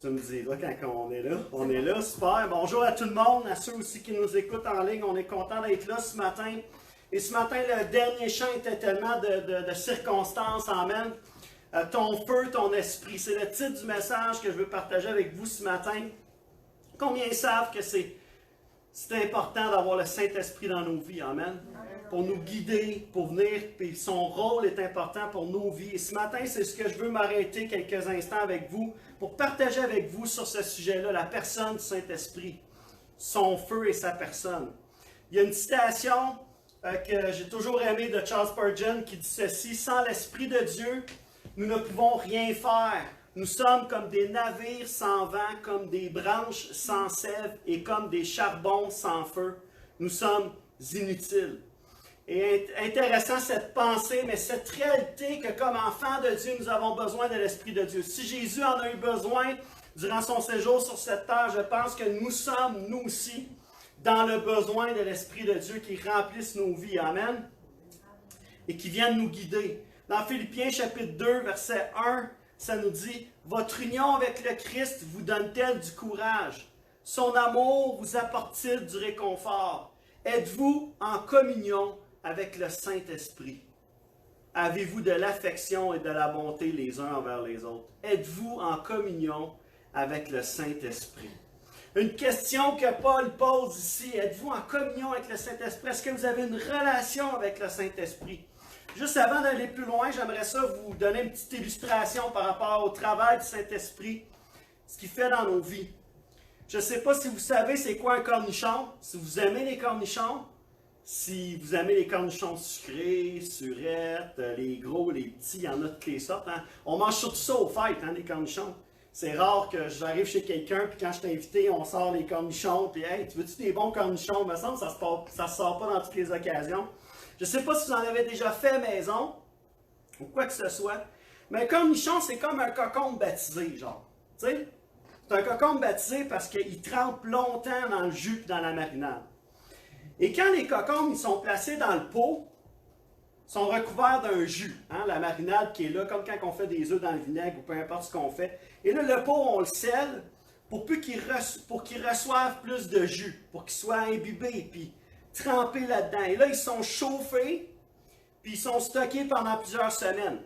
Tu me diras quand on est là. On est là, super. Bonjour à tout le monde, à ceux aussi qui nous écoutent en ligne. On est content d'être là ce matin. Et ce matin, le dernier chant était tellement de circonstances. Amen. Ton feu, ton esprit. C'est le titre du message que je veux partager avec vous ce matin. Combien savent que c'est important d'avoir le Saint-Esprit dans nos vies? Amen. Pour nous guider, pour venir, puis son rôle est important pour nos vies. Et ce matin, c'est ce que je veux m'arrêter quelques instants avec vous, pour partager avec vous sur ce sujet-là, la personne du Saint-Esprit, son feu et sa personne. Il y a une citation que j'ai toujours aimée de Charles Spurgeon qui dit ceci: « Sans l'Esprit de Dieu, nous ne pouvons rien faire. Nous sommes comme des navires sans vent, comme des branches sans sève et comme des charbons sans feu. Nous sommes inutiles. » Et intéressant cette pensée, mais cette réalité que comme enfants de Dieu, nous avons besoin de l'Esprit de Dieu. Si Jésus en a eu besoin durant son séjour sur cette terre, je pense que nous sommes, nous aussi, dans le besoin de l'Esprit de Dieu qui remplisse nos vies. Amen. Et qui vienne nous guider. Dans Philippiens chapitre 2, verset 1, ça nous dit « Votre union avec le Christ vous donne-t-elle du courage? Son amour vous apporte-t-il du réconfort? Êtes-vous en communion avec le Saint-Esprit? Avez-vous de l'affection et de la bonté les uns envers les autres? Êtes-vous en communion avec le Saint-Esprit? » Une question que Paul pose ici, êtes-vous en communion avec le Saint-Esprit? Est-ce que vous avez une relation avec le Saint-Esprit? Juste avant d'aller plus loin, j'aimerais ça vous donner une petite illustration par rapport au travail du Saint-Esprit, ce qu'il fait dans nos vies. Je ne sais pas si vous savez c'est quoi un cornichon, si vous aimez les cornichons, si vous aimez les cornichons sucrés, surettes, les gros, les petits, il y en a de toutes les sortes. Hein? On mange surtout ça aux fêtes, hein, les cornichons. C'est rare que j'arrive chez quelqu'un, puis quand je t'ai invité, on sort les cornichons, puis hey, tu veux-tu des bons cornichons? Il me semble que ça ne se sort pas dans toutes les occasions. Je ne sais pas si vous en avez déjà fait maison, ou quoi que ce soit, mais un cornichon, c'est comme un cocon baptisé, genre. Tu sais? C'est un cocon baptisé parce qu'il trempe longtemps dans le jus et dans la marinade. Et quand les cocombes ils sont placés dans le pot, ils sont recouverts d'un jus, hein, la marinade qui est là, comme quand on fait des œufs dans le vinaigre ou peu importe ce qu'on fait. Et là, le pot, on le scelle pour qu'ils reçoivent plus de jus, pour qu'ils soient imbibés, puis trempés là-dedans. Et là, ils sont chauffés, puis ils sont stockés pendant plusieurs semaines.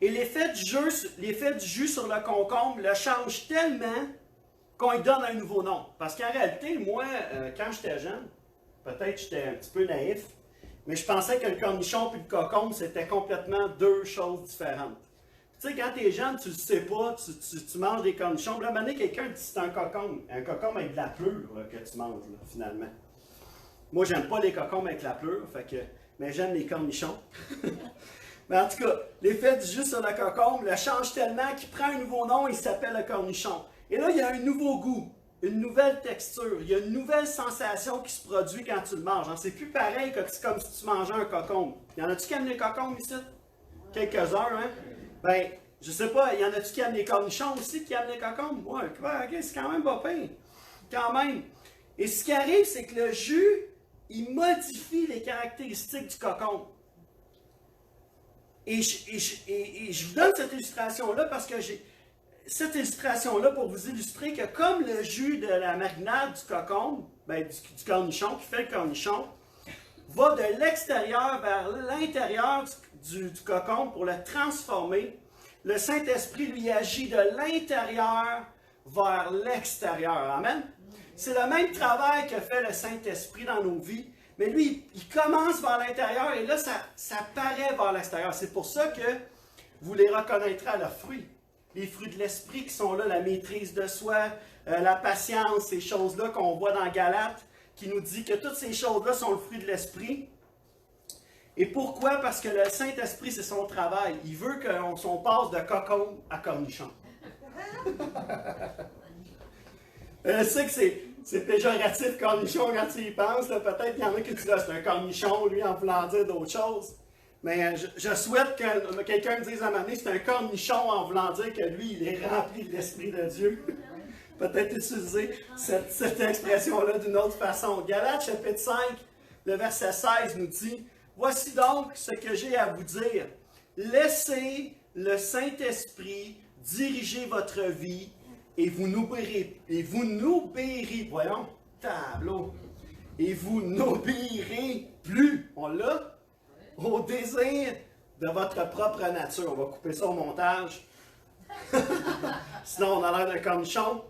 Et l'effet du jus sur le concombre le change tellement qu'on lui donne un nouveau nom. Parce qu'en réalité, moi, quand j'étais jeune, peut-être j'étais un petit peu naïf, mais je pensais que le cornichon et le concombre, c'était complètement deux choses différentes. Tu sais, quand tu es jeune, tu ne le sais pas, tu manges des cornichons. Puis là, à un moment donné, quelqu'un dit c'est un concombre avec de la pleure là, que tu manges, là, finalement. Moi, j'aime pas les cocombes avec la pleure, mais j'aime les cornichons. Mais en tout cas, l'effet du jus sur le concombre le change tellement qu'il prend un nouveau nom et il s'appelle le cornichon. Et là, il y a un nouveau goût, une nouvelle texture, il y a une nouvelle sensation qui se produit quand tu le manges. C'est plus pareil que comme si tu mangeais un cocombe. Y en a-tu qui aiment les cocombes ici? Quelques-uns, hein? Ben, je sais pas, y en a-tu qui aiment les cornichons aussi, qui aiment les cocombes? Ouais, ok, c'est quand même pas pire. Quand même. Et ce qui arrive, c'est que le jus, il modifie les caractéristiques du cocombe. Et je vous donne cette illustration-là parce que j'ai cette illustration-là pour vous illustrer que comme le jus de la marinade du cocombe, du cornichon, qui fait le cornichon, va de l'extérieur vers l'intérieur du cocombe pour le transformer, le Saint-Esprit lui agit de l'intérieur vers l'extérieur. Amen? C'est le même travail que fait le Saint-Esprit dans nos vies, mais lui, il commence vers l'intérieur et là, ça paraît vers l'extérieur. C'est pour ça que vous les reconnaîtrez à leurs fruits. Les fruits de l'esprit qui sont là, la maîtrise de soi, la patience, ces choses-là qu'on voit dans Galates, qui nous dit que toutes ces choses-là sont le fruit de l'esprit. Et pourquoi? Parce que le Saint-Esprit, c'est son travail. Il veut qu'on passe de cocon à cornichon. Je sais que c'est péjoratif, cornichon, quand tu y penses. Peut-être qu'il y en a qui disent c'est un cornichon, lui, en voulant dire d'autres choses. Mais je souhaite que quelqu'un me dise à un moment donné, c'est un cornichon en voulant dire que lui, il est rempli de l'Esprit de Dieu. Peut-être utiliser cette expression-là d'une autre façon. Galates chapitre 5, le verset 16 nous dit « Voici donc ce que j'ai à vous dire. Laissez le Saint-Esprit dirigez votre vie et vous n'obéirez, voyons, tableau, et vous n'obéirez plus, on l'a, au désir de votre propre nature. On va couper ça au montage. Sinon, on a l'air d'un cornichon.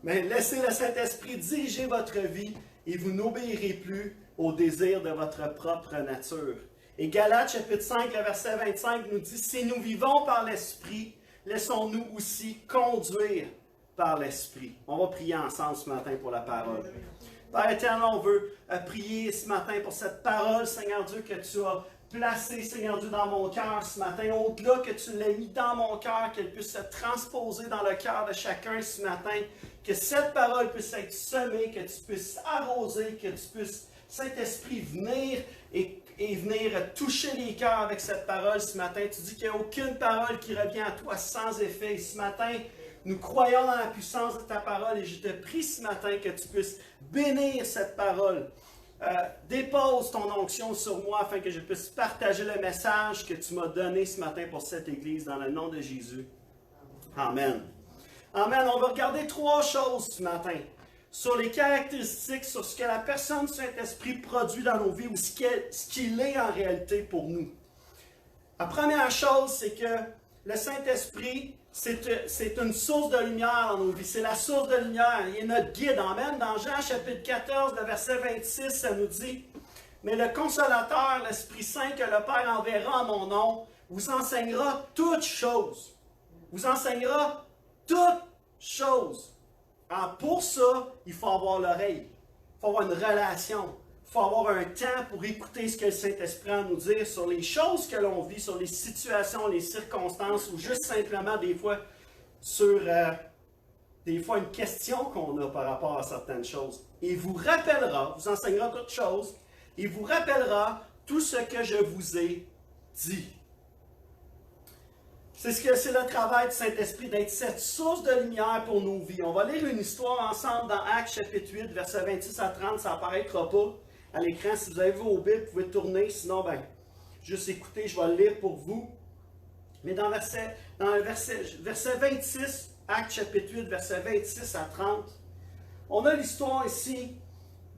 Mais laissez le Saint-Esprit diriger votre vie et vous n'obéirez plus au désir de votre propre nature. Et Galates chapitre 5, le verset 25 nous dit, « Si nous vivons par l'Esprit, laissons-nous aussi conduire par l'Esprit. » On va prier ensemble ce matin pour la parole. Père éternel, on veut prier ce matin pour cette parole, Seigneur Dieu, que tu as placée, Seigneur Dieu, dans mon cœur ce matin. Au-delà que tu l'as mis dans mon cœur, qu'elle puisse se transposer dans le cœur de chacun ce matin. Que cette parole puisse être semée, que tu puisses arroser, que tu puisses, Saint-Esprit, venir et venir toucher les cœurs avec cette parole ce matin. Tu dis qu'il n'y a aucune parole qui revient à toi sans effet. Et ce matin, nous croyons dans la puissance de ta parole et je te prie ce matin que tu puisses bénir cette parole. Dépose ton onction sur moi afin que je puisse partager le message que tu m'as donné ce matin pour cette Église dans le nom de Jésus. Amen. Amen. On va regarder trois choses ce matin sur les caractéristiques, sur ce que la personne du Saint-Esprit produit dans nos vies ou ce qu'il est en réalité pour nous. La première chose, c'est que le Saint-Esprit, c'est une source de lumière dans nos vies. C'est la source de lumière. Il est notre guide. Amen. Dans Jean chapitre 14, le verset 26, ça nous dit « Mais le Consolateur, l'Esprit Saint que le Père enverra en mon nom, vous enseignera toutes choses. » Vous enseignera toutes choses. Alors pour ça, il faut avoir l'oreille. Il faut avoir une relation. Il faut avoir un temps pour écouter ce que le Saint-Esprit a à nous dire sur les choses que l'on vit, sur les situations, les circonstances, ou juste simplement des fois sur une question qu'on a par rapport à certaines choses. Il vous rappellera, vous enseignera toutes choses, il vous rappellera tout ce que je vous ai dit. C'est le travail du Saint-Esprit, d'être cette source de lumière pour nos vies. On va lire une histoire ensemble dans Actes chapitre 8, versets 26 à 30, ça n'apparaîtra pas à l'écran. Si vous avez vos Bibles, vous pouvez tourner, sinon, juste écoutez, je vais le lire pour vous. Mais dans le verset 26, Actes chapitre 8, versets 26 à 30, on a l'histoire ici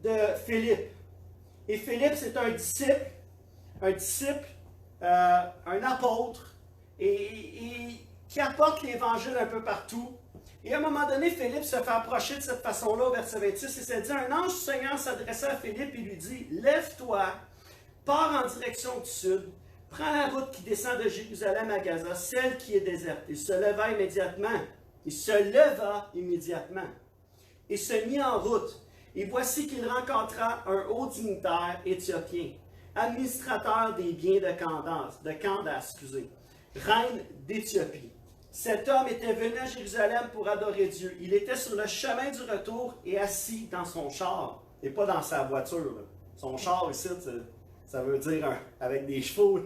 de Philippe. Et Philippe, c'est un disciple, un apôtre, et qui apporte l'Évangile un peu partout. Et à un moment donné, Philippe se fait approcher de cette façon-là au verset 26, et ça dit, un ange du Seigneur s'adressa à Philippe et lui dit, « Lève-toi, pars en direction du sud, prends la route qui descend de Jérusalem à Gaza, celle qui est déserte. » Il se leva immédiatement. Et se mit en route. Et voici qu'il rencontra un haut dignitaire éthiopien, administrateur des biens de Candace, reine d'Éthiopie. Cet homme était venu à Jérusalem pour adorer Dieu. Il était sur le chemin du retour et assis dans son char, et pas dans sa voiture. Là. Son char ici, ça veut dire avec des chevaux. Là.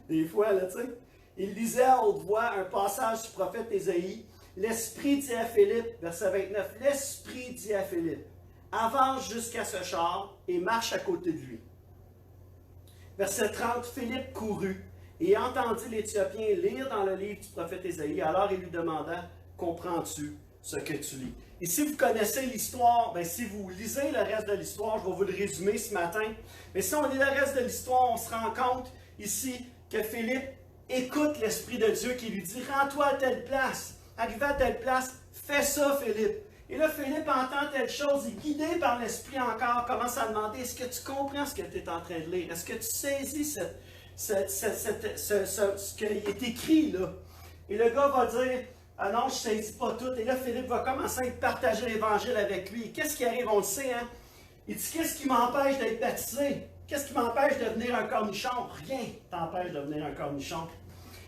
Des fois, là, tu sais. Il lisait à haute voix un passage du prophète Ésaïe. L'Esprit dit à Philippe, verset 29, l'Esprit dit à Philippe, avance jusqu'à ce char et marche à côté de lui. Verset 30, Philippe courut et entendit l'Éthiopien lire dans le livre du prophète Ésaïe. Alors il lui demanda, comprends-tu ce que tu lis? Et si vous connaissez l'histoire, si vous lisez le reste de l'histoire, je vais vous le résumer ce matin. Mais si on lit le reste de l'histoire, on se rend compte ici que Philippe écoute l'Esprit de Dieu qui lui dit, rends-toi à telle place. Arrivé à telle place, fais ça, Philippe. Et là, Philippe entend telle chose, il est guidé par l'Esprit encore, commence à demander, est-ce que tu comprends ce que tu es en train de lire? Est-ce que tu saisis ce qui est écrit là? Et le gars va dire, ah non, je ne saisis pas tout. Et là, Philippe va commencer à partager l'Évangile avec lui. Qu'est-ce qui arrive? On le sait, hein? Il dit, qu'est-ce qui m'empêche d'être baptisé? Qu'est-ce qui m'empêche de devenir un cornichon? Rien t'empêche de devenir un cornichon.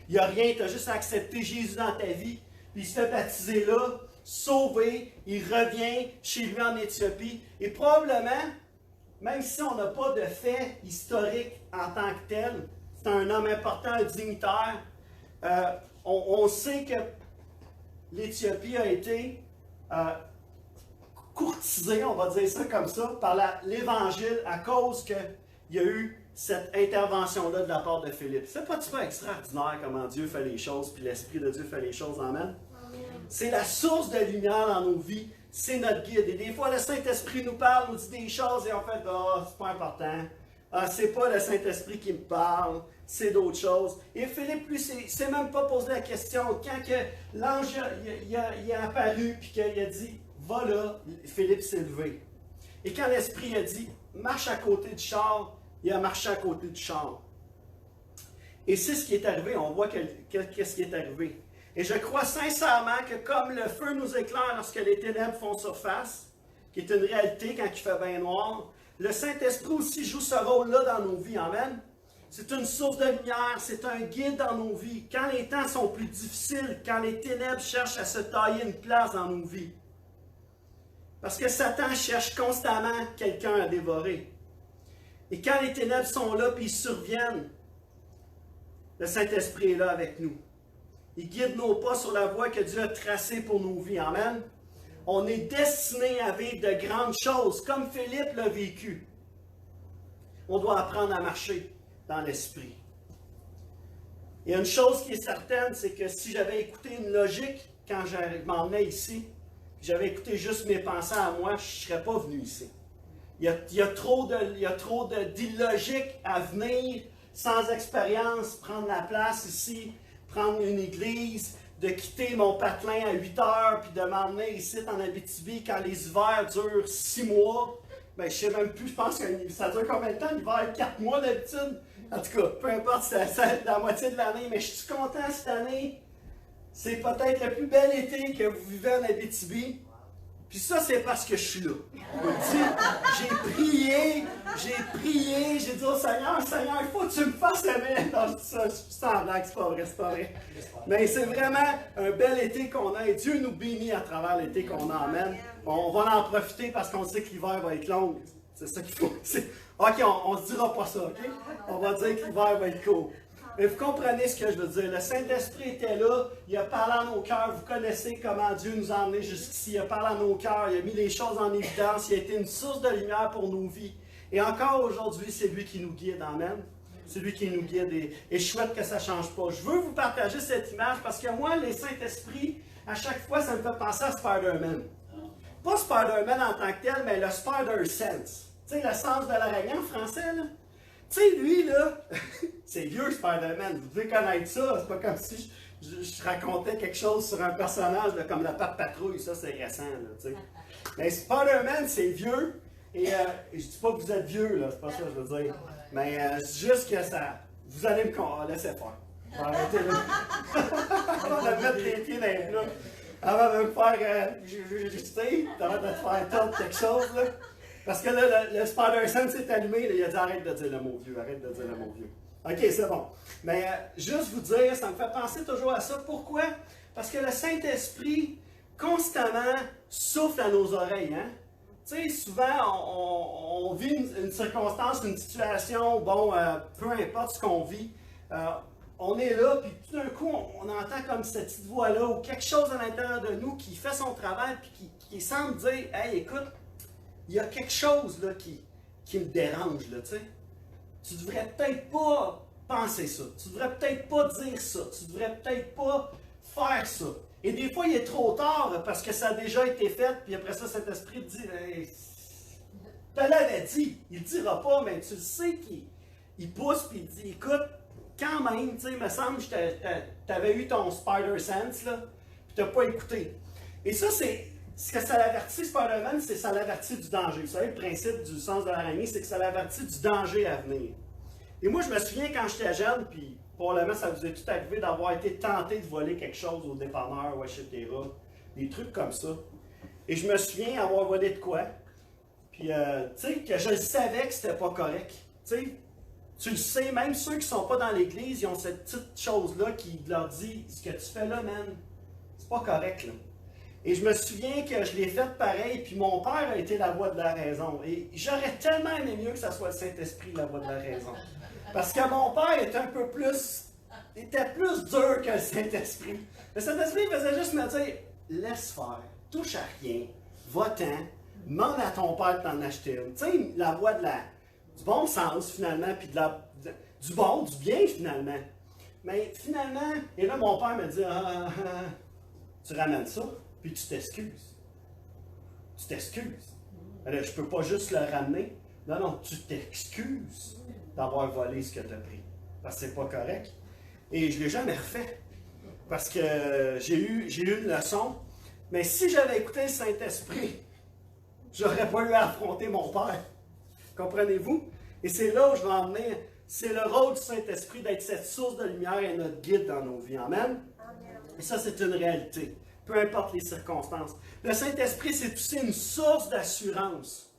Il n'y a rien, tu as juste à accepter Jésus dans ta vie. Puis il se fait baptiser là, sauvé, il revient chez lui en Éthiopie. Et probablement, même si on n'a pas de fait historique en tant que tel, c'est un homme important, un dignitaire, on sait que l'Éthiopie a été courtisée, on va dire ça comme ça, par l'Évangile à cause qu'il y a eu cette intervention-là de la part de Philippe. C'est pas super extraordinaire comment Dieu fait les choses, puis l'Esprit de Dieu fait les choses. Amen. C'est la source de lumière dans nos vies. C'est notre guide. Et des fois, le Saint-Esprit nous parle, nous dit des choses et on fait « Ah, c'est pas important. Ah, c'est pas le Saint-Esprit qui me parle. C'est d'autres choses. » Et Philippe, lui, s'est même pas posé la question. Quand l'ange il a apparu puis qu'il a dit « Va là », Philippe s'est levé. Et quand l'Esprit a dit « Marche à côté du char », il a marché à côté du char. Et c'est ce qui est arrivé. On voit qu'est-ce qui est arrivé. Et je crois sincèrement que comme le feu nous éclaire lorsque les ténèbres font surface, qui est une réalité quand il fait bien noir, le Saint-Esprit aussi joue ce rôle-là dans nos vies. Amen. C'est une source de lumière, c'est un guide dans nos vies. Quand les temps sont plus difficiles, quand les ténèbres cherchent à se tailler une place dans nos vies. Parce que Satan cherche constamment quelqu'un à dévorer. Et quand les ténèbres sont là et ils surviennent, le Saint-Esprit est là avec nous. Il guide nos pas sur la voie que Dieu a tracée pour nos vies. Amen. On est destiné à vivre de grandes choses, comme Philippe l'a vécu. On doit apprendre à marcher dans l'Esprit. Il y a une chose qui est certaine, c'est que si j'avais écouté une logique quand je m'emmenais ici, j'avais écouté juste mes pensées à moi, je ne serais pas venu ici. Il y a trop d'illogique à venir sans expérience, prendre la place ici, prendre une église, de quitter mon patelin à 8 heures, puis de m'emmener ici en Abitibi quand les hivers durent 6 mois. Ben, je ne sais même plus, je pense que ça dure combien de temps? L'hiver, 4 mois d'habitude. En tout cas, peu importe, c'est la moitié de l'année, mais je suis content cette année. C'est peut-être le plus bel été que vous vivez en Abitibi. Puis ça, c'est parce que je suis là. J'ai dit au Seigneur, Seigneur, il faut que tu me fasses aimer. Non, je dis ça, c'est en blague, c'est pas vrai. Mais c'est vraiment un bel été qu'on a et Dieu nous bénit à travers l'été qu'on a. Amen. On va en profiter parce qu'on sait que l'hiver va être long. C'est ça qu'il faut. Ok, on ne se dira pas ça, ok? On va dire que l'hiver va être court. Mais vous comprenez ce que je veux dire. Le Saint-Esprit était là, il a parlé à nos cœurs. Vous connaissez comment Dieu nous a emmenés jusqu'ici. Il a parlé à nos cœurs, il a mis les choses en évidence. Il a été une source de lumière pour nos vies. Et encore aujourd'hui, c'est lui qui nous guide. Amen. C'est lui qui nous guide. Et je souhaite que ça ne change pas. Je veux vous partager cette image parce que moi, les Saint-Esprit, à chaque fois, ça me fait penser à Spider-Man. Pas Spider-Man en tant que tel, mais le Spider-Sense. Tu sais, le sens de l'araignée en français, là. Tu sais, lui, là, c'est vieux Spider-Man, vous devez connaître ça, c'est pas comme si je racontais quelque chose sur un personnage là, comme la Pape Patrouille, ça c'est récent, là, tu sais. Mais Spider-Man, c'est vieux, et je dis pas que vous êtes vieux, là, c'est pas ça que je veux dire, mais je dis juste que ça, vous allez me laisser faire. Arrêtez là. On va mettre les pieds dans les plats. Avant de me faire juster, avant de te faire tordre quelque chose, là. Parce que là, le Spider-Sense s'est allumé, là, il a dit arrête de dire le mot vieux, arrête de dire le mot vieux. Ok, c'est bon. Mais juste vous dire, ça me fait penser toujours à ça. Pourquoi? Parce que le Saint-Esprit, constamment, souffle à nos oreilles. Hein? Tu sais, souvent, on vit une circonstance, une situation, bon, peu importe ce qu'on vit, on est là, puis tout d'un coup, on entend comme cette petite voix-là, ou quelque chose à l'intérieur de nous qui fait son travail, puis qui semble dire hey, écoute, il y a quelque chose là, qui me dérange, là, tu sais. Tu devrais peut-être pas penser ça. Tu devrais peut-être pas dire ça. Tu devrais peut-être pas faire ça. Et des fois, il est trop tard parce que ça a déjà été fait, puis après ça, cet esprit te dit hey, tu l'avais dit. Il ne dira pas, mais tu le sais qu'il pousse, puis il dit écoute, quand même, tu sais, il me semble que tu avais eu ton Spider-Sense, là, puis tu n'as pas écouté. Et ça, c'est. Ce que ça l'avertit, Spider-Man, c'est que ça l'avertit du danger. Vous savez, le principe du sens de l'araignée, c'est que ça l'avertit du danger à venir. Et moi, je me souviens quand j'étais jeune, puis probablement ça vous est tout arrivé d'avoir été tenté de voler quelque chose au dépanneur, ou etc. Des trucs comme ça. Et je me souviens avoir volé de quoi. Puis, tu sais, que je savais que c'était pas correct. Tu sais, tu le sais, même ceux qui sont pas dans l'église, ils ont cette petite chose-là qui leur dit ce que tu fais là, man, c'est pas correct, là. Et je me souviens que je l'ai fait pareil, puis mon père a été la voix de la raison. Et j'aurais tellement aimé mieux que ça soit le Saint-Esprit la voix de la raison. Parce que mon père était un peu plus, était plus dur que le Saint-Esprit. Le Saint-Esprit faisait juste me dire, laisse faire, touche à rien, va-t'en, demande à ton père de t'en acheter une. Tu sais, la voix de du bon sens, finalement, puis du bon, du bien, finalement. Mais finalement, et là, mon père me dit, tu ramènes ça, puis tu t'excuses. Tu t'excuses. Là, je ne peux pas juste le ramener. Non, non, tu t'excuses d'avoir volé ce que tu as pris. Parce que c'est pas correct. Et je ne l'ai jamais refait. Parce que j'ai eu une leçon. Mais si j'avais écouté le Saint-Esprit, j'aurais pas eu à affronter mon père. Comprenez-vous? Et c'est là où je veux en venir. C'est le rôle du Saint-Esprit d'être cette source de lumière et notre guide dans nos vies. Amen? Et ça, c'est une réalité. Peu importe les circonstances. Le Saint-Esprit, c'est aussi une source d'assurance.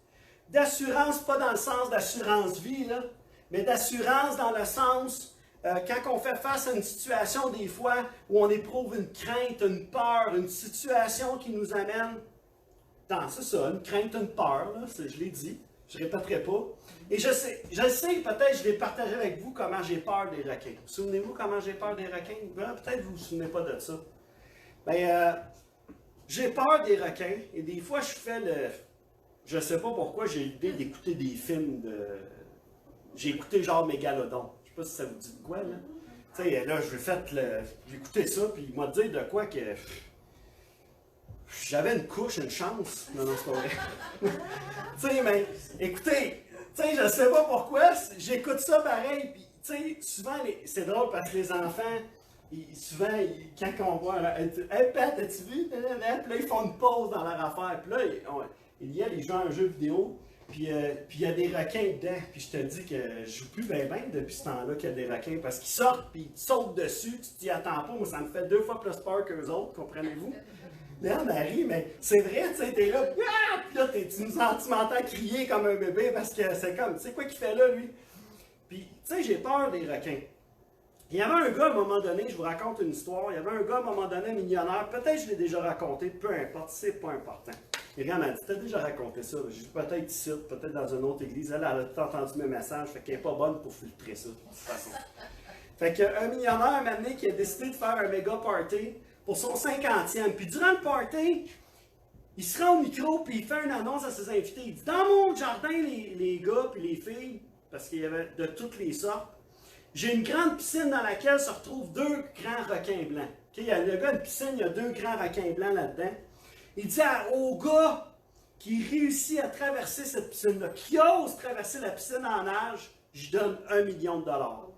D'assurance, pas dans le sens d'assurance-vie, là, mais d'assurance dans le sens, quand on fait face à une situation, des fois, où on éprouve une crainte, une peur, une situation qui nous amène dans, c'est ça, une crainte, une peur, là, je l'ai dit, je ne répéterai pas. Et je sais, peut-être je vais partager avec vous comment j'ai peur des requins. Vous souvenez-vous comment j'ai peur des requins? Peut-être que vous ne vous souvenez pas de ça. Bien, j'ai peur des requins et des fois je fais le... Je ne sais pas pourquoi j'ai l'idée d'écouter des films de... J'ai écouté genre Mégalodon. Je ne sais pas si ça vous dit de quoi, là. Tu sais, là, j'ai écouté ça, puis il m'a dit de quoi que... J'avais une couche, une chance. Non, c'est pas vrai. Tu sais, mais écoutez, tu sais, je sais pas pourquoi, j'écoute ça pareil, puis tu sais, souvent, c'est drôle parce que les enfants, souvent, quand on voit, hey Pat, as-tu vu? Puis là, ils font une pause dans leur affaire, puis là, il y a les gens à un jeu vidéo, puis il y a des requins dedans, puis je te dis que je joue plus bien depuis ce temps-là qu'il y a des requins, parce qu'ils sortent, puis ils sautent dessus, tu t'y attends pas, moi ça me fait 2 fois plus peur qu'eux autres, comprenez-vous? Là, Marie, mais c'est vrai, tu sais, t'es là, puis là, tu m'entends crier comme un bébé parce que c'est comme, tu sais quoi qu'il fait là, lui? Puis, tu sais, j'ai peur des requins. Il y avait un gars à un moment donné, je vous raconte une histoire, il y avait un gars à un moment donné, millionnaire, peut-être je l'ai déjà raconté, peu importe, c'est pas important. Myriam m'a dit, t'as déjà raconté ça, peut-être ici, peut-être dans une autre église, elle a tout entendu mes messages, fait qu'elle n'est pas bonne pour filtrer ça, de toute façon. Fait qu'un millionnaire, maintenant, qui a décidé de faire un méga party, pour son 50e. Puis durant le party, il se rend au micro puis il fait une annonce à ses invités. Il dit, dans mon jardin, les gars puis les filles, parce qu'il y avait de toutes les sortes, j'ai une grande piscine dans laquelle se retrouvent 2 grands requins blancs. Okay, le gars a une piscine, il y a 2 grands requins blancs là-dedans. Il dit au gars qui réussit à traverser cette piscine-là, qui ose traverser la piscine en nage, je donne $1 million. Alors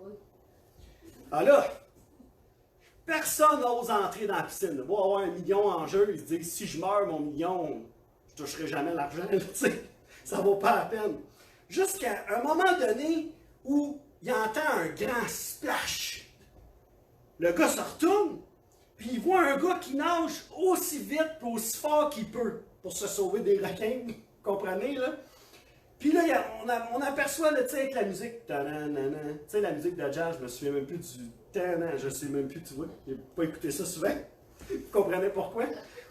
là, personne n'ose entrer dans la piscine. Il va avoir $1 million en jeu. Il se dit, si je meurs, mon million, je ne toucherai jamais l'argent. Ça ne vaut pas la peine. Jusqu'à un moment donné où il entend un grand splash. Le gars se retourne, puis il voit un gars qui nage aussi vite et aussi fort qu'il peut pour se sauver des requins. Vous comprenez, là? Puis là, on aperçoit, tu sais, avec la musique, tu sais, la musique de jazz, je me souviens même plus du je sais même plus, tu vois, j'ai pas écouté ça souvent. Vous comprenez pourquoi?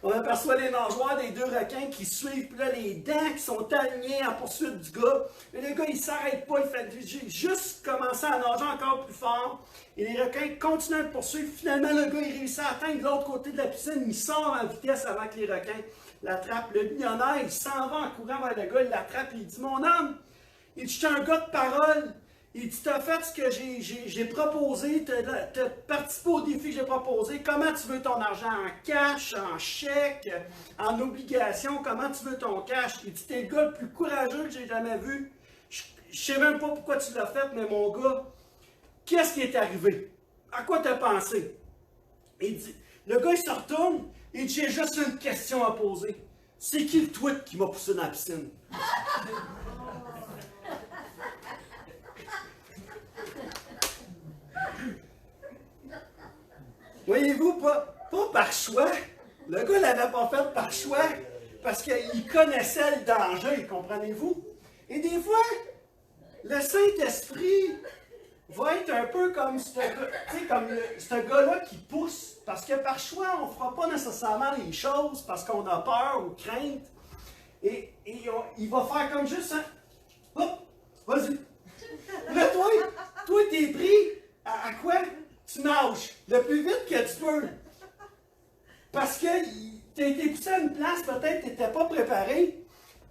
On aperçoit les nageoires des 2 requins qui suivent, puis là, les dents qui sont alignées en poursuite du gars. Et le gars, il s'arrête pas, il fait juste commencer à nager encore plus fort. Et les requins continuent à le poursuivre. Finalement, le gars, il réussit à atteindre l'autre côté de la piscine. Il sort en vitesse avant que les requins l'attrapent. Le millionnaire, il s'en va en courant vers le gars, il l'attrape et il dit, mon homme, il dit, je suis un gars de parole. Il dit, tu as fait ce que j'ai proposé, tu as participé au défi que j'ai proposé. Comment tu veux ton argent? En cash, en chèque, en obligation? Comment tu veux ton cash? Il dit, t'es le gars le plus courageux que j'ai jamais vu. Je sais même pas pourquoi tu l'as fait, mais mon gars, qu'est-ce qui est arrivé? À quoi tu as pensé? Il dit, le gars, il se retourne, il dit, j'ai juste une question à poser. C'est qui le tweet qui m'a poussé dans la piscine? Voyez-vous, pas par choix. Le gars ne l'avait pas fait par choix, parce qu'il connaissait le danger, comprenez-vous? Et des fois, le Saint-Esprit va être un peu comme ce gars-là qui pousse, parce que par choix, on ne fera pas nécessairement les choses parce qu'on a peur ou crainte. Et il va faire comme juste un... Hop, vas-y. Là, toi, t'es pris à quoi? Tu nages le plus vite que tu peux. Parce que tu as été poussé à une place, peut-être que tu n'étais pas préparé.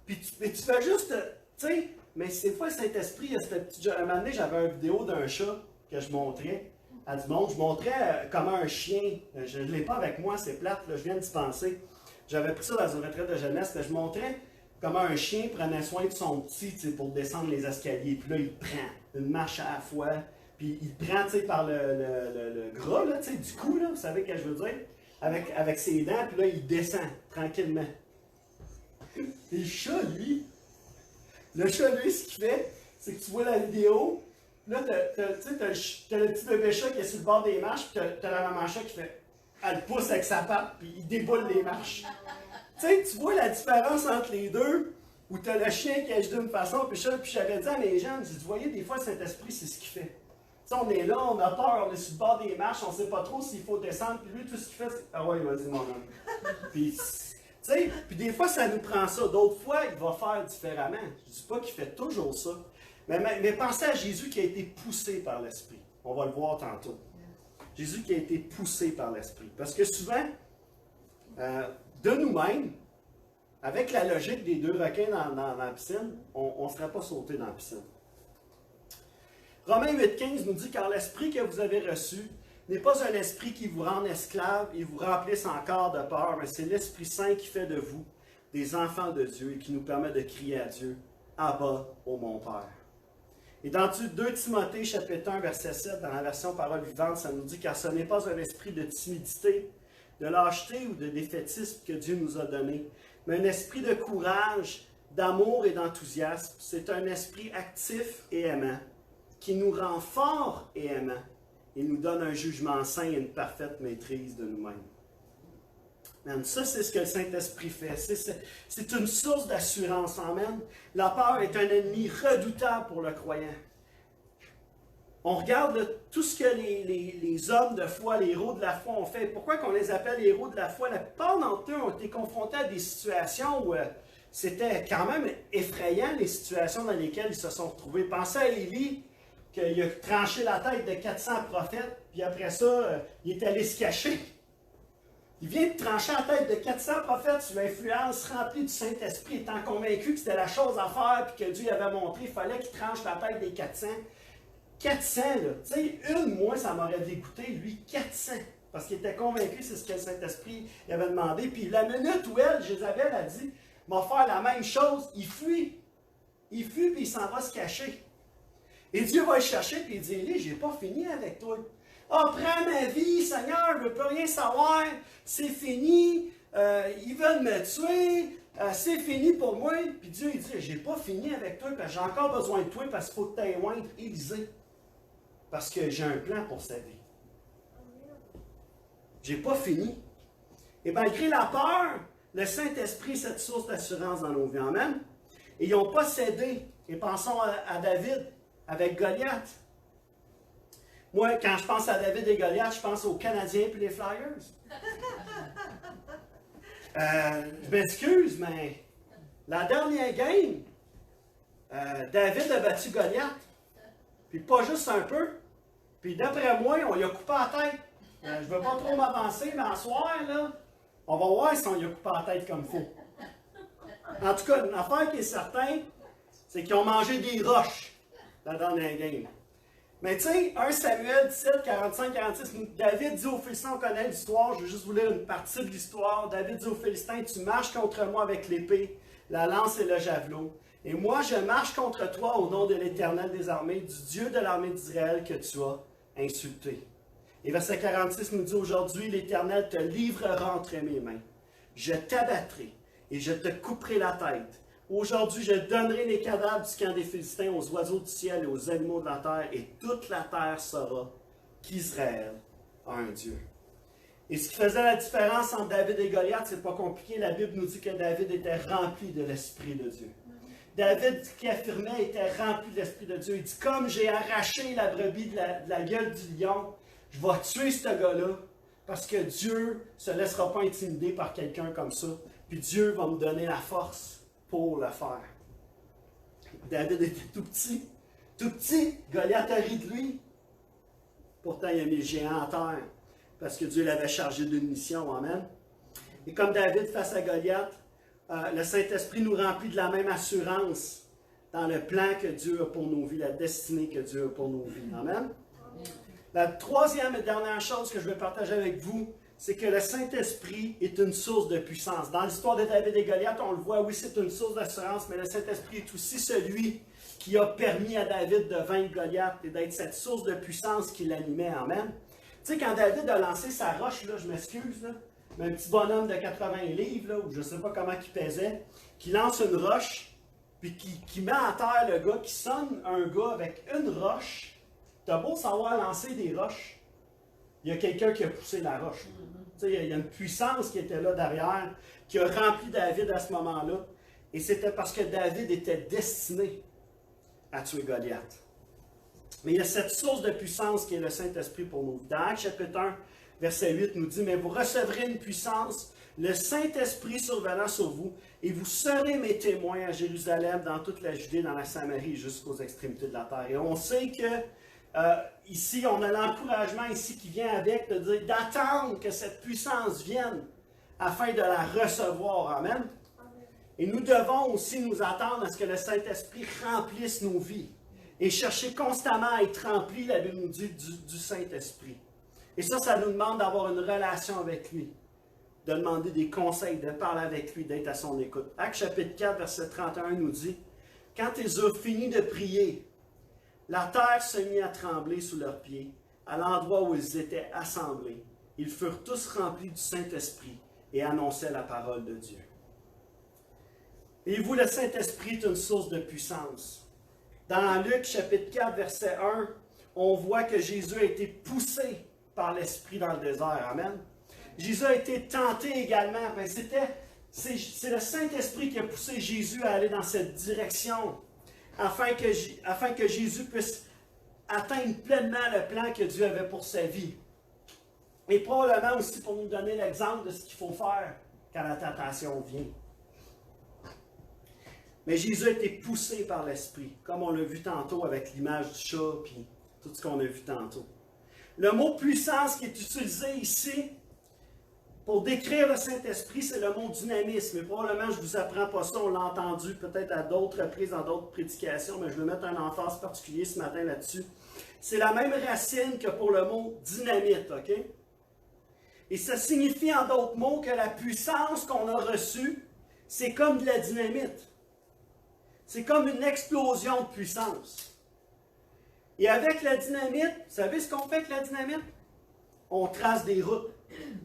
Puis tu fais juste, tu sais, mais des fois, le Saint-Esprit, il y a cette petite... Un moment donné, j'avais une vidéo d'un chat que je montrais à du monde. Je montrais comment un chien, je ne l'ai pas avec moi, c'est plate, là, je viens d'y penser. J'avais pris ça dans une retraite de jeunesse, là, je montrais comment un chien prenait soin de son petit pour descendre les escaliers. Puis là, il prend une marche à la fois, puis il prend par le gras là, du cou, là, vous savez ce que je veux dire, avec ses dents, puis là, il descend tranquillement. Et le chat, lui, ce qu'il fait, c'est que tu vois la vidéo, là, t'as le petit bébé chat qui est sur le bord des marches, puis t'as la maman chat qui fait, elle pousse avec sa patte, puis il déboule les marches. Tu vois la différence entre les deux, où tu as le chien qui agit d'une façon, puis j'avais dit à mes jeunes, vous voyez, des fois, le Saint-Esprit, c'est ce qu'il fait. On est là, on a peur, on est sur le bord des marches, on ne sait pas trop s'il faut descendre, puis lui, tout ce qu'il fait, c'est « Ah ouais, vas-y, mon homme. » Puis, des fois, ça nous prend ça. D'autres fois, il va faire différemment. Je ne dis pas qu'il fait toujours ça. Mais pensez à Jésus qui a été poussé par l'Esprit. On va le voir tantôt. Jésus qui a été poussé par l'Esprit. Parce que souvent, de nous-mêmes, avec la logique des deux requins dans la piscine, on ne serait pas sauté dans la piscine. Romains 8,15 nous dit « Car l'esprit que vous avez reçu n'est pas un esprit qui vous rend esclave et vous remplisse encore de peur, mais c'est l'Esprit Saint qui fait de vous des enfants de Dieu et qui nous permet de crier à Dieu « Abba, ô mon Père ». Et dans 2 Timothée, chapitre 1, verset 7, dans la version Parole vivante, ça nous dit « Car ce n'est pas un esprit de timidité, de lâcheté ou de défaitisme que Dieu nous a donné, mais un esprit de courage, d'amour et d'enthousiasme. C'est un esprit actif et aimant, qui nous rend forts et aimants. Il nous donne un jugement saint et une parfaite maîtrise de nous-mêmes. » Ça, c'est ce que le Saint-Esprit fait. C'est une source d'assurance. Amen. La peur est un ennemi redoutable pour le croyant. On regarde tout ce que les hommes de foi, les héros de la foi ont fait. Pourquoi qu'on les appelle les héros de la foi? La plupart d'entre eux ont été confrontés à des situations où c'était quand même effrayant, les situations dans lesquelles ils se sont retrouvés. Pensez à Élie, qu'il a tranché la tête de 400 prophètes, puis après ça, il est allé se cacher. Il vient de trancher la tête de 400 prophètes sous l'influence remplie du Saint-Esprit, étant convaincu que c'était la chose à faire, puis que Dieu avait montré, il fallait qu'il tranche la tête des 400. 400, là, tu sais, moi, ça m'aurait dégoûté, lui, 400. Parce qu'il était convaincu, c'est ce que le Saint-Esprit avait demandé. Puis la minute où Jézabel a dit, va faire la même chose, il fuit. Il fuit, puis il s'en va se cacher. Et Dieu va le chercher, puis il dit, Élie, j'ai pas fini avec toi. Ah, prends ma vie, Seigneur, je ne veux plus rien savoir, c'est fini, ils veulent me tuer, c'est fini pour moi. Puis Dieu, il dit, j'ai pas fini avec toi, parce que j'ai encore besoin de toi, parce qu'il faut que tu ailles oindre Élisée. Parce que j'ai un plan pour sa vie. J'ai pas fini. Et malgré la peur, le Saint-Esprit est cette source d'assurance dans nos vies. Amen. Et ils n'ont pas cédé. Et pensons à David avec Goliath. Moi, quand je pense à David et Goliath, je pense aux Canadiens et les Flyers. Je m'excuse, mais la dernière game, David a battu Goliath. Puis pas juste un peu. Puis d'après moi, on lui a coupé la tête. Je ne veux pas trop m'avancer, mais en soir, là, on va voir si on lui a coupé la tête comme il faut. En tout cas, une affaire qui est certaine, c'est qu'ils ont mangé des roches la dernière game. Mais tu sais, 1 Samuel 17, 45-46, David dit aux Philistins, on connaît l'histoire, je vais juste vous lire une partie de l'histoire. David dit aux Philistins, tu marches contre moi avec l'épée, la lance et le javelot. Et moi, je marche contre toi au nom de l'Éternel des armées, du Dieu de l'armée d'Israël que tu as insulté. Et verset 46 nous dit, aujourd'hui, l'Éternel te livrera entre mes mains. Je t'abattrai et je te couperai la tête. Aujourd'hui, je donnerai les cadavres du camp des Philistins aux oiseaux du ciel et aux animaux de la terre, et toute la terre saura qu'Israël a un Dieu. Et ce qui faisait la différence entre David et Goliath, c'est pas compliqué. La Bible nous dit que David était rempli de l'Esprit de Dieu. David, qui affirmait, était rempli de l'Esprit de Dieu. Il dit, comme j'ai arraché la brebis de la gueule du lion, je vais tuer ce gars-là, parce que Dieu ne se laissera pas intimider par quelqu'un comme ça. Puis Dieu va me donner la force pour le faire. David était tout petit, Goliath a ri de lui. Pourtant, il a mis le géant à terre, parce que Dieu l'avait chargé d'une mission. Amen. Et comme David face à Goliath, le Saint-Esprit nous remplit de la même assurance dans le plan que Dieu a pour nos vies, la destinée que Dieu a pour nos vies. Amen. La troisième et dernière chose que je vais partager avec vous, c'est que le Saint-Esprit est une source de puissance. Dans l'histoire de David et Goliath, on le voit, oui, c'est une source d'assurance, mais le Saint-Esprit est aussi celui qui a permis à David de vaincre Goliath et d'être cette source de puissance qui l'animait. Amen. Tu sais, quand David a lancé sa roche, là, je m'excuse, là, mais un petit bonhomme de 80 livres, là, ou je ne sais pas comment il pesait, qui lance une roche, puis qui met à terre le gars, qui sonne un gars avec une roche. T'as beau savoir lancer des roches, il y a quelqu'un qui a poussé la roche. Tu sais, il y a une puissance qui était là derrière, qui a rempli David à ce moment-là. Et c'était parce que David était destiné à tuer Goliath. Mais il y a cette source de puissance qui est le Saint-Esprit pour nous. Dans Actes chapitre 1, verset 8 nous dit, « Mais vous recevrez une puissance, le Saint-Esprit survenant sur vous, et vous serez mes témoins à Jérusalem, dans toute la Judée, dans la Samarie, jusqu'aux extrémités de la terre. » Et on sait que ici, on a l'encouragement ici qui vient avec de dire d'attendre que cette puissance vienne afin de la recevoir. Amen. Et nous devons aussi nous attendre à ce que le Saint-Esprit remplisse nos vies et chercher constamment à être rempli, la Bible nous dit, du Saint-Esprit. Et ça nous demande d'avoir une relation avec lui, de demander des conseils, de parler avec lui, d'être à son écoute. Actes chapitre 4, verset 31 nous dit, « Quand ils eurent fini de prier, la terre se mit à trembler sous leurs pieds, à l'endroit où ils étaient assemblés. Ils furent tous remplis du Saint-Esprit et annonçaient la parole de Dieu. » Et vous, le Saint-Esprit est une source de puissance. Dans Luc chapitre 4, verset 1, on voit que Jésus a été poussé par l'Esprit dans le désert. Amen. Jésus a été tenté également. C'est le Saint-Esprit qui a poussé Jésus à aller dans cette direction, afin que Jésus puisse atteindre pleinement le plan que Dieu avait pour sa vie. Et probablement aussi pour nous donner l'exemple de ce qu'il faut faire quand la tentation vient. Mais Jésus a été poussé par l'Esprit, comme on l'a vu tantôt avec l'image du chat, puis tout ce qu'on a vu tantôt. Le mot puissance qui est utilisé ici pour décrire le Saint-Esprit, c'est le mot dynamisme. Et probablement, je ne vous apprends pas ça, on l'a entendu peut-être à d'autres reprises dans d'autres prédications, mais je vais mettre un emphase particulier ce matin là-dessus. C'est la même racine que pour le mot dynamite, OK? Et ça signifie en d'autres mots que la puissance qu'on a reçue, c'est comme de la dynamite. C'est comme une explosion de puissance. Et avec la dynamite, vous savez ce qu'on fait avec la dynamite? On trace des routes.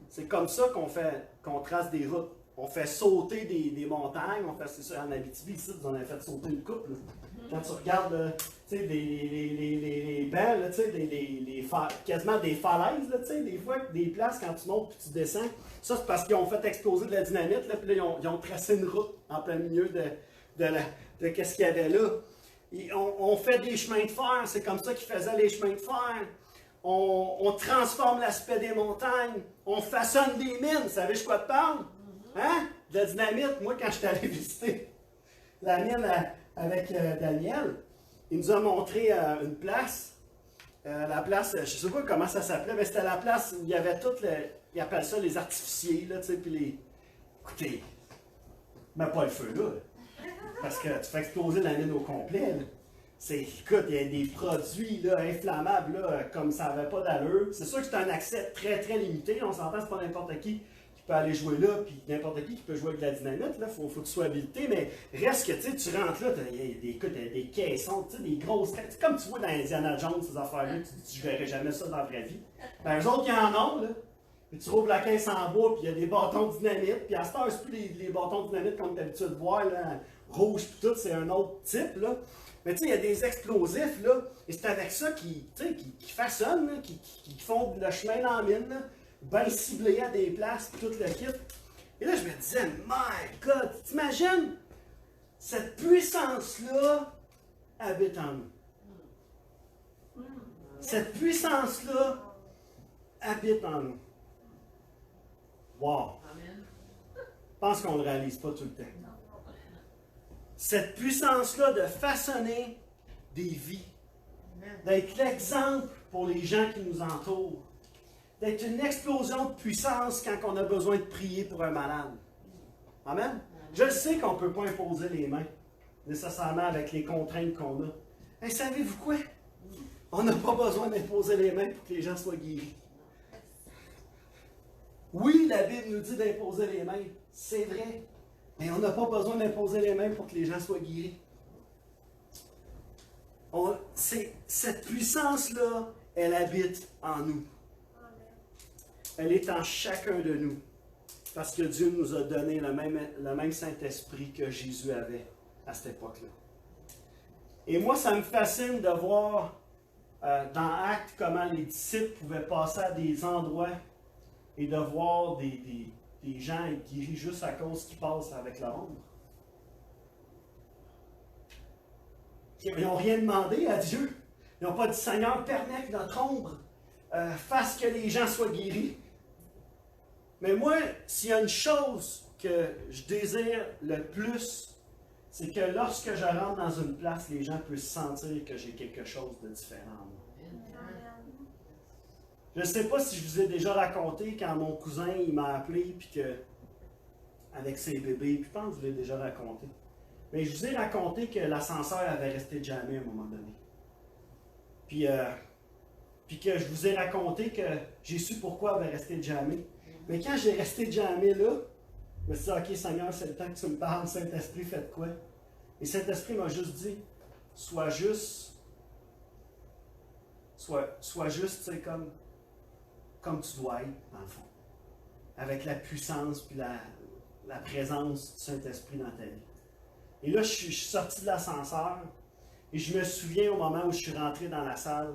C'est comme ça qu'on trace des routes. On fait sauter des montagnes. C'est ça, en Abitibi, ici, vous en avez fait sauter une couple. Quand tu regardes les bancs, là, quasiment des falaises, là, des fois, des places, quand tu montes et tu descends, ça c'est parce qu'ils ont fait exploser de la dynamite, là, puis là, ils ont tracé une route en plein milieu de ce qu'il y avait là. Et on fait des chemins de fer, c'est comme ça qu'ils faisaient les chemins de fer. On transforme l'aspect des montagnes, on façonne des mines. Vous savez de quoi je parle? Hein? De la dynamite. Moi, quand j'étais allé visiter la mine avec Daniel, il nous a montré une place. La place, je ne sais pas comment ça s'appelait, mais c'était la place où il y avait toutes ils appellent ça les artificiers, là, tu sais, puis les... Écoutez, mets pas le feu là. Parce que tu fais exploser la mine au complet. Écoute, il y a des produits là, inflammables là, comme ça n'avait pas d'allure. C'est sûr que c'est un accès très très limité. On s'entend, c'est pas n'importe qui peut aller jouer là, puis n'importe qui peut jouer avec de la dynamite. Il faut que tu sois habilité, mais reste que tu rentres là, il y a des caissons, des grosses têtes. Comme tu vois dans Indiana Jones, ces affaires-là, tu ne verrais jamais ça dans la vraie vie. Ben, eux autres, ils en ont, là. Puis tu rouvres la caisse en bois, puis il y a des bâtons de dynamite. Puis à cette heure, c'est plus les bâtons de dynamite comme tu as l'habitude de voir, là, rouge, puis tout, c'est un autre type, là. Mais tu sais, il y a des explosifs, là, et c'est avec ça qui façonnent, là, qui font le chemin dans la mine, là, bien ciblés à des places, puis tout le kit. Et là, je me disais, my God, t'imagines, cette puissance-là habite en nous. Cette puissance-là habite en nous. Wow! Je pense qu'on ne le réalise pas tout le temps. Cette puissance-là de façonner des vies, d'être l'exemple pour les gens qui nous entourent, d'être une explosion de puissance quand on a besoin de prier pour un malade. Amen? Je le sais qu'on ne peut pas imposer les mains. nécessairement avec les contraintes qu'on a. Hey, savez-vous quoi? On n'a pas besoin d'imposer les mains pour que les gens soient guéris. Oui, la Bible nous dit d'imposer les mains, c'est vrai, mais on n'a pas besoin d'imposer les mains pour que les gens soient guéris. Cette puissance-là, elle habite en nous. Elle est en chacun de nous. Parce que Dieu nous a donné le même Saint-Esprit que Jésus avait à cette époque-là. Et moi, ça me fascine de voir dans Actes comment les disciples pouvaient passer à des endroits et de voir des gens être guéris juste à cause qu'ils passent avec leur ombre. Ils n'ont rien demandé à Dieu. Ils n'ont pas dit, Seigneur, permets que notre ombre fasse que les gens soient guéris. Mais moi, s'il y a une chose que je désire le plus, c'est que lorsque je rentre dans une place, les gens puissent sentir que j'ai quelque chose de différent en moi. Je ne sais pas si je vous ai déjà raconté quand mon cousin il m'a appelé puis que avec ses bébés, puis je pense que je vous l'ai déjà raconté. Mais je vous ai raconté que l'ascenseur avait resté jammé à un moment donné. Puis que je vous ai raconté que j'ai su pourquoi il avait resté jammé. Mais quand j'ai resté jammé là, je me suis dit, OK Seigneur, c'est le temps que tu me parles, Saint-Esprit, faites quoi? Et Saint-Esprit m'a juste dit, sois juste, tu sais, comme tu dois être, dans le fond. Avec la puissance puis la présence du Saint-Esprit dans ta vie. Et là, je suis sorti de l'ascenseur et je me souviens au moment où je suis rentré dans la salle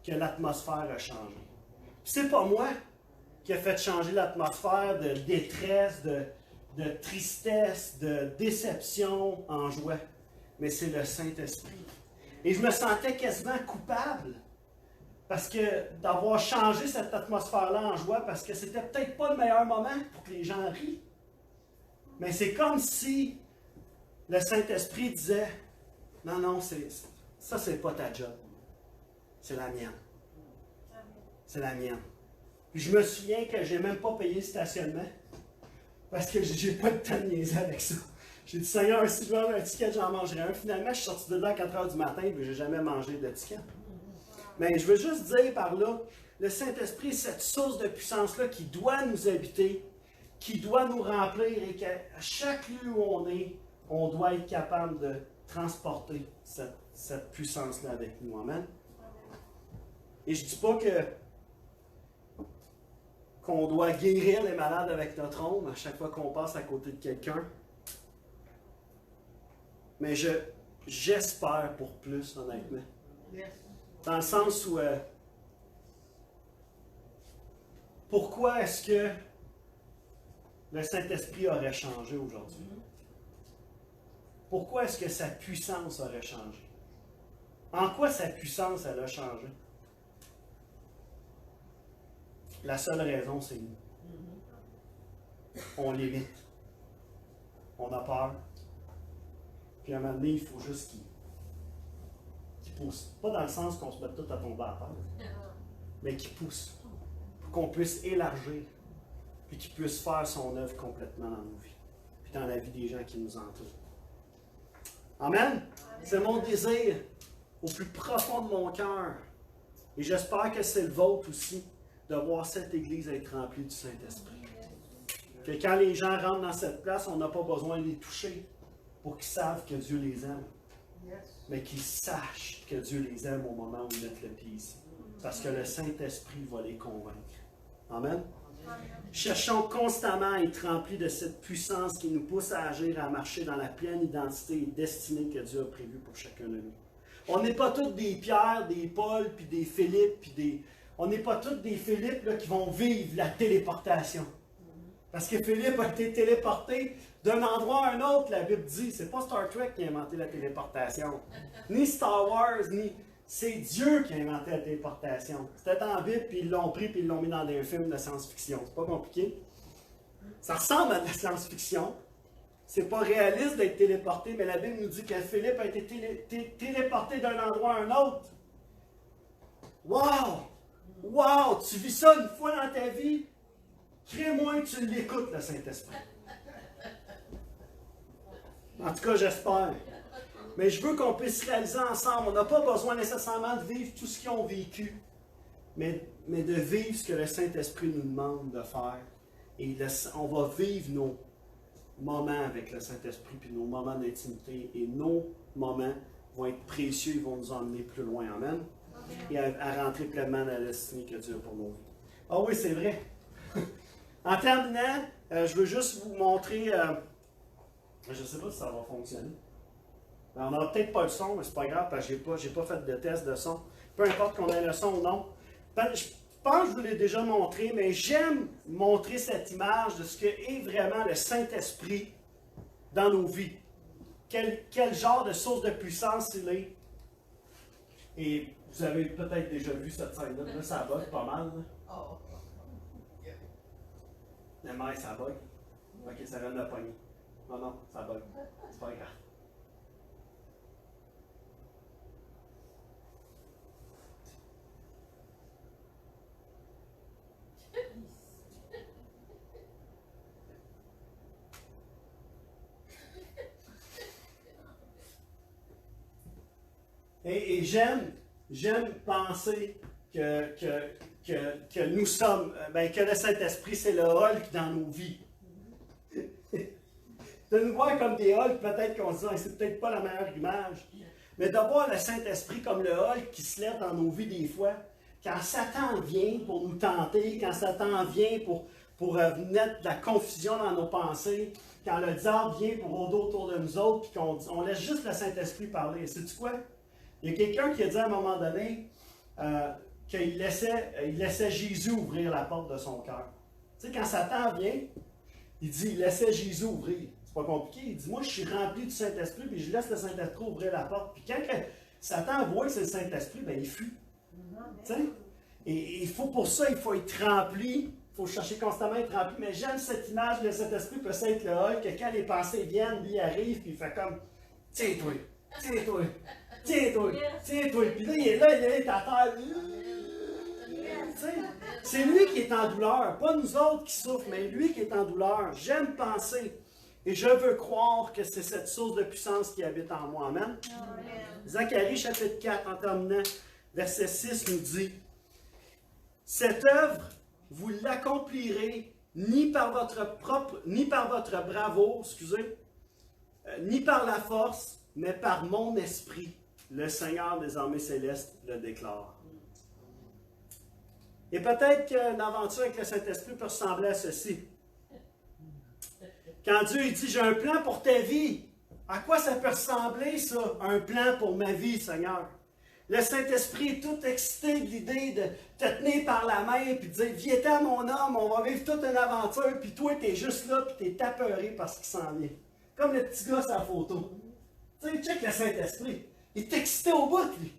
que l'atmosphère a changé. C'est pas moi qui a fait changer l'atmosphère de détresse, de tristesse, de déception en joie, mais c'est le Saint-Esprit. Et je me sentais quasiment coupable parce que d'avoir changé cette atmosphère-là en joie, parce que c'était peut-être pas le meilleur moment pour que les gens rient. Mais c'est comme si le Saint-Esprit disait, non, ça c'est pas ta job, c'est la mienne. C'est la mienne. Puis je me souviens que j'ai même pas payé le stationnement parce que j'ai pas de temps de niaiser avec ça. J'ai dit, Seigneur, si je veux avoir un ticket, j'en mangerai un. Finalement, je suis sorti de là à 4 h du matin et je n'ai jamais mangé de ticket. Mais je veux juste dire par là, le Saint-Esprit, cette source de puissance-là qui doit nous habiter, qui doit nous remplir et qu'à chaque lieu où on doit être capable de transporter cette puissance-là avec nous. Amen. Et je ne dis pas qu'on doit guérir les malades avec notre ombre à chaque fois qu'on passe à côté de quelqu'un. Mais j'espère pour plus, honnêtement. Dans le sens où, pourquoi est-ce que le Saint-Esprit aurait changé aujourd'hui? Pourquoi est-ce que sa puissance aurait changé? En quoi sa puissance, elle a changé? La seule raison, c'est nous. On limite. On a peur. Puis à un moment donné, il faut juste qu'il pousse. Pas dans le sens qu'on se mette tout à tomber à terre, mais qu'il pousse. Pour qu'on puisse élargir. Puis qu'il puisse faire son œuvre complètement dans nos vies. Puis dans la vie des gens qui nous entourent. Amen. C'est mon désir au plus profond de mon cœur. Et j'espère que c'est le vôtre aussi, de voir cette Église être remplie du Saint-Esprit. Que quand les gens rentrent dans cette place, on n'a pas besoin de les toucher pour qu'ils savent que Dieu les aime. Mais qu'ils sachent que Dieu les aime au moment où ils mettent le pied ici. Parce que le Saint-Esprit va les convaincre. Amen. Cherchons constamment à être remplis de cette puissance qui nous pousse à agir, à marcher dans la pleine identité et destinée que Dieu a prévue pour chacun de nous. On n'est pas tous des Pierre, des Paul, puis des Philippe, puis des... On n'est pas tous des Philippe là, qui vont vivre la téléportation. Parce que Philippe a été téléporté d'un endroit à un autre, la Bible dit. C'est pas Star Trek qui a inventé la téléportation. Ni Star Wars, ni... C'est Dieu qui a inventé la téléportation. C'était dans la Bible, puis ils l'ont pris, puis ils l'ont mis dans des films de science-fiction. C'est pas compliqué. Ça ressemble à de la science-fiction. C'est pas réaliste d'être téléporté, mais la Bible nous dit que Philippe a été téléporté d'un endroit à un autre. Wow! Wow! Tu vis ça une fois dans ta vie? Crée-moi que tu l'écoutes, le Saint-Esprit. En tout cas, j'espère. Mais je veux qu'on puisse réaliser ensemble. On n'a pas besoin nécessairement de vivre tout ce qu'ils ont vécu, mais de vivre ce que le Saint-Esprit nous demande de faire. Et on va vivre nos moments avec le Saint-Esprit, puis nos moments d'intimité. Et nos moments vont être précieux, ils vont nous emmener plus loin. Amen. Et à rentrer pleinement dans la destinée que Dieu a pour nos vies. Ah oui, c'est vrai. En terminant, je veux juste vous montrer. Je ne sais pas si ça va fonctionner. On n'aura peut-être pas le son, mais c'est pas grave parce que j'ai pas fait de test de son. Peu importe qu'on ait le son ou non. Je pense que je vous l'ai déjà montré, mais j'aime montrer cette image de ce que est vraiment le Saint-Esprit dans nos vies. Quel genre de source de puissance il est. Et vous avez peut-être déjà vu cette scène-là. Là, ça bug pas mal. Là. La maille, ça bug. Ok, ça vient de la poignée. Non, ça bug. C'est pas grave. Et j'aime penser que nous sommes, que le Saint-Esprit, c'est le Hulk dans nos vies. De nous voir comme des Hulk, peut-être qu'on se dit, c'est peut-être pas la meilleure image, mais de voir le Saint-Esprit comme le Hulk qui se lève dans nos vies des fois, quand Satan vient pour nous tenter, quand Satan vient pour mettre de la confusion dans nos pensées, quand le diable vient pour rôder autour de nous autres, puis qu'on laisse juste le Saint-Esprit parler. Sais-tu quoi? Il y a quelqu'un qui a dit à un moment donné qu'il laissait Jésus ouvrir la porte de son cœur. Tu sais, quand Satan vient, il dit, il laissait Jésus ouvrir. C'est pas compliqué. Il dit, moi, je suis rempli du Saint-Esprit, puis je laisse le Saint-Esprit ouvrir la porte. Puis quand Satan voit que c'est le Saint-Esprit, ben, il fuit. Tu sais? Et il faut pour ça, il faut être rempli. Il faut chercher constamment à être rempli. Mais j'aime cette image de cet esprit peut être le Hulk, que quand les pensées viennent, lui arrive, puis il fait comme, tiens-toi, tiens-toi. Tiens-toi, tiens-toi. Puis là, il est à terre. C'est lui qui est en douleur. Pas nous autres qui souffrent, mais lui qui est en douleur. J'aime penser et je veux croire que c'est cette source de puissance qui habite en moi. Amen. Amen. Zacharie chapitre 4, en terminant, verset 6 nous dit, « Cette œuvre, vous l'accomplirez ni par votre bravoure, ni par la force, mais par mon esprit. Le Seigneur des armées célestes le déclare. » Et peut-être qu'une aventure avec le Saint-Esprit peut ressembler à ceci. Quand Dieu dit, j'ai un plan pour ta vie, à quoi ça peut ressembler ça, un plan pour ma vie, Seigneur? Le Saint-Esprit est tout excité de l'idée de te tenir par la main et de dire, viens-t'en mon homme, on va vivre toute une aventure, puis toi, tu es juste là, puis tu es apeuré parce qu'il s'en vient. Comme le petit gars sur la photo. Tu sais, check le Saint-Esprit. Il est excité au bout, lui.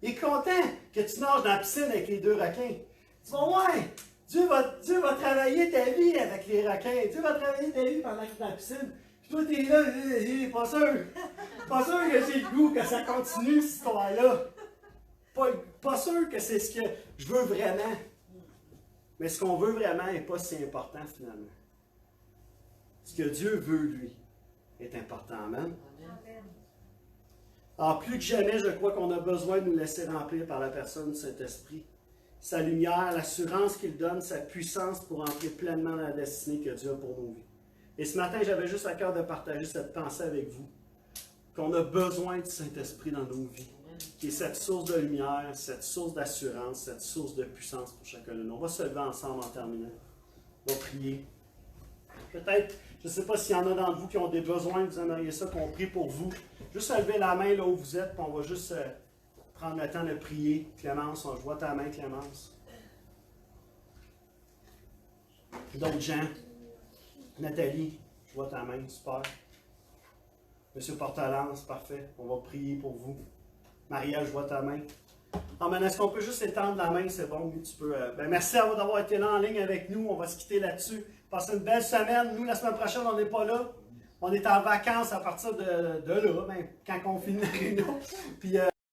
Il est content que tu nages dans la piscine avec les deux requins. Tu vas voir, Dieu va travailler ta vie avec les requins. Dieu va travailler ta vie pendant que tu es dans la piscine. Puis toi, tu es là, pas sûr. Pas sûr que j'ai le goût que ça continue, cette histoire-là. Pas sûr que c'est ce que je veux vraiment. Mais ce qu'on veut vraiment n'est pas si important, finalement. Ce que Dieu veut, lui, est important. Amen. Alors, plus que jamais, je crois qu'on a besoin de nous laisser remplir par la personne du Saint-Esprit. Sa lumière, l'assurance qu'il donne, sa puissance pour entrer pleinement dans la destinée que Dieu a pour nos vies. Et ce matin, j'avais juste à cœur de partager cette pensée avec vous, qu'on a besoin du Saint-Esprit dans nos vies, qui est cette source de lumière, cette source d'assurance, cette source de puissance pour chacun de nous. On va se lever ensemble en terminant. On va prier. Peut-être, je ne sais pas s'il y en a d'entre vous qui ont des besoins, vous aimeriez ça, qu'on prie pour vous. Juste à lever la main là où vous êtes, puis on va juste prendre le temps de prier. Clémence, je vois ta main, Clémence. D'autres gens. Nathalie, je vois ta main, super. Monsieur Portalance, parfait. On va prier pour vous. Maria, je vois ta main. Ah, mais est-ce qu'on peut juste étendre la main? C'est bon, tu peux. Merci à vous d'avoir été là en ligne avec nous. On va se quitter là-dessus. Passez une belle semaine. Nous, la semaine prochaine, on n'est pas là. On est en vacances à partir de là, quand on finit la réunion. Puis,